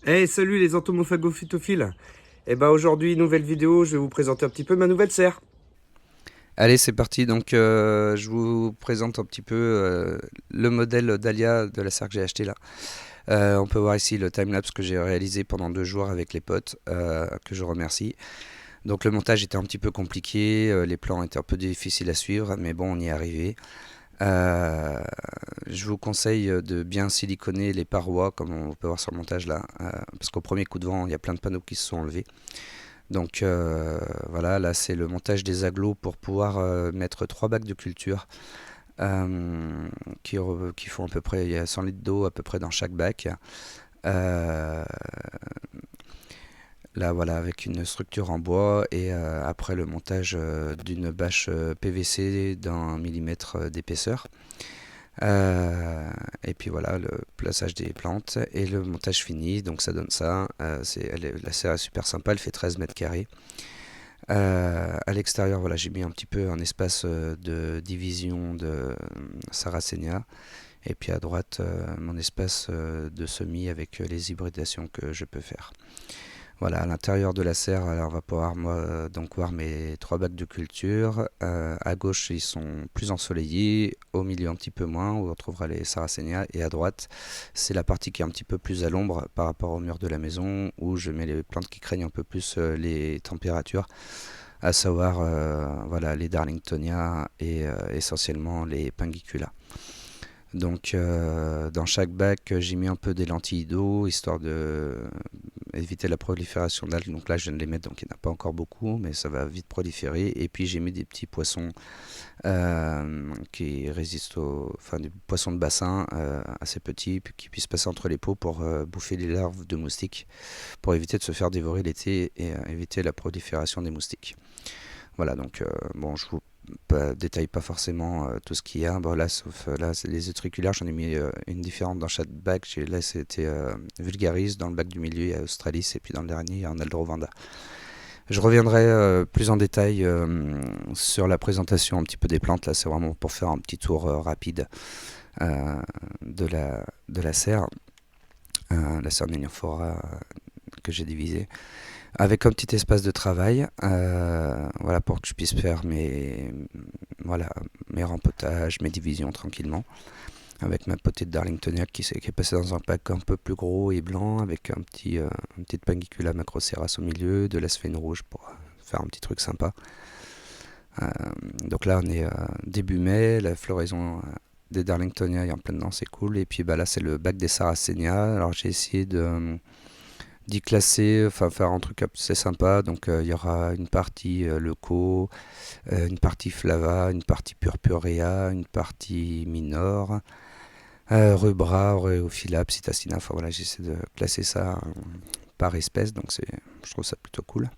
Hey, salut les entomophagophytophiles. Aujourd'hui, nouvelle vidéo, je vais vous présenter un petit peu ma nouvelle serre. Allez, c'est parti. Donc, je vous présente un petit peu le modèle Dahlia de la serre que j'ai acheté là. On peut voir ici le timelapse que j'ai réalisé pendant 2 jours avec les potes, que je remercie. Donc, le montage était un petit peu compliqué, les plans étaient un peu difficiles à suivre, mais bon, on y est arrivé. Euh, je vous conseille de bien siliconer les parois, comme on peut voir sur le montage là, parce qu'au premier coup de vent, il y a plein de panneaux qui se sont enlevés. Donc voilà, là c'est le montage des agglos pour pouvoir mettre 3 bacs de culture qui font à peu près, il y a 100 litres d'eau à peu près dans chaque bac. Euh, Là voilà, avec une structure en bois et après le montage d'une bâche PVC d'un millimètre d'épaisseur. Et puis voilà, le plaçage des plantes et le montage fini, donc ça donne ça. La serre est super sympa, elle fait 13 mètres carrés. À l'extérieur, voilà, j'ai mis un petit peu un espace de division de Sarracenia. Et puis à droite, mon espace de semis avec les hybridations que je peux faire. Voilà, à l'intérieur de la serre, alors on va pouvoir donc voir mes 3 bacs de culture. À gauche, ils sont plus ensoleillés. Au milieu, un petit peu moins, où on trouvera les Sarracenia. Et à droite, c'est la partie qui est un petit peu plus à l'ombre par rapport au mur de la maison, où je mets les plantes qui craignent un peu plus les températures, à savoir voilà, les Darlingtonia et essentiellement les Pinguicula. Donc dans chaque bac, j'ai mis un peu des lentilles d'eau, histoire de éviter la prolifération d'algues. Donc là, je viens de les mettre, donc il n'y en a pas encore beaucoup, mais ça va vite proliférer. Et puis j'ai mis des petits poissons qui résistent enfin des poissons de bassin assez petits, qui puissent passer entre les pots pour bouffer les larves de moustiques, pour éviter de se faire dévorer l'été et éviter la prolifération des moustiques. Voilà, donc bon, je vous détaille pas forcément tout ce qu'il y a. Bon, là, sauf là, c'est les utriculaires, j'en ai mis une différente dans chaque bac. Là, c'était Vulgaris, dans le bac du milieu, il y a Australis, et puis dans le dernier, il y a un Aldrovanda. Je reviendrai plus en détail sur la présentation un petit peu des plantes. Là, c'est vraiment pour faire un petit tour rapide euh, de la serre Nénuphora que j'ai divisée, avec un petit espace de travail, voilà, pour que je puisse faire voilà, mes rempotages, mes divisions tranquillement, avec ma potée de Darlingtonia qui est passée dans un pack un peu plus gros et blanc, avec une petite Pangicula macroceras au milieu, de la sphène rouge pour faire un petit truc sympa. Euh, donc là, on est début mai, la floraison des Darlingtonia est en plein dedans, c'est cool. Et puis bah, là, c'est le bac des Sarracenia. Alors j'ai essayé d'y classer, enfin faire un truc assez sympa. Donc il y aura une partie Leuco, une partie Flava, une partie Purpurea, une partie Minor, Rubra, Aureophila, Psittacina. Enfin voilà, j'essaie de classer ça par espèce, donc je trouve ça plutôt cool.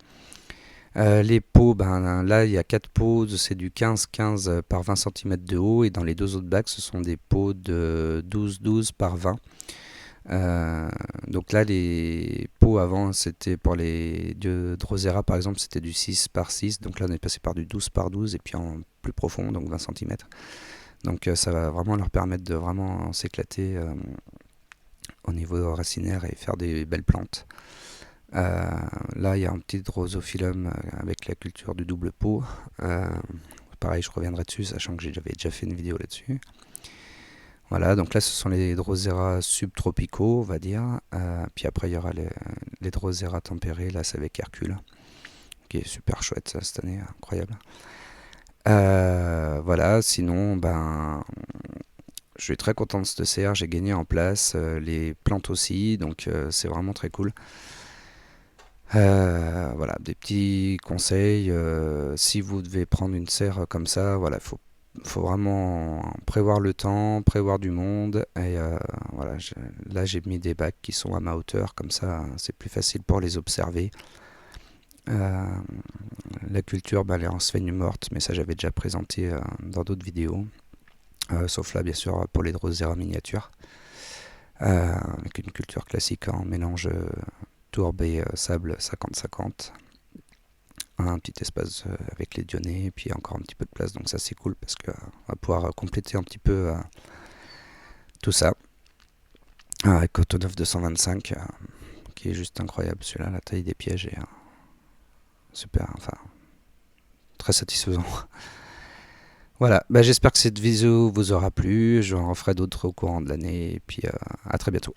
Les pots, ben, là il y a 4 pots, c'est du 15-15 par 20 cm de haut, et dans les deux autres bacs ce sont des pots de 12-12 par 20. Donc là, les pots avant, c'était pour les Drosera par exemple, c'était du 6 par 6. Donc là, on est passé par du 12 par 12 et puis en plus profond, donc 20 cm. Donc ça va vraiment leur permettre de vraiment s'éclater au niveau racinaire et faire des belles plantes. Euh, Là, il y a un petit drosophyllum avec la culture du double pot. Euh, Pareil, je reviendrai dessus, sachant que j'avais déjà fait une vidéo là-dessus. Voilà, donc là ce sont les Drosera subtropicaux, on va dire. Puis après il y aura les Drosera tempérés, là c'est avec Hercule, qui est super chouette ça, cette année, incroyable. Voilà, sinon ben je suis très content de cette serre, j'ai gagné en place, les plantes aussi, donc c'est vraiment très cool. Voilà, des petits conseils, si vous devez prendre une serre comme ça, voilà, faut vraiment prévoir le temps, prévoir du monde. Et voilà, là j'ai mis des bacs qui sont à ma hauteur, comme ça c'est plus facile pour les observer. Euh, la culture, bah, elle est en sphène morte, mais ça j'avais déjà présenté dans d'autres vidéos. Sauf là, bien sûr, pour les Drosera miniatures. Avec une culture classique en mélange tourbe et sable 50-50. Un petit espace avec les dionnées, et puis encore un petit peu de place, donc ça c'est cool parce qu'on va pouvoir compléter un petit peu tout ça avec Auto 9 225 qui est juste incroyable. Celui-là, la taille des pièges est super, enfin, très satisfaisant. Voilà, bah, j'espère que cette vidéo vous aura plu. J'en referai d'autres au courant de l'année. Et puis à très bientôt.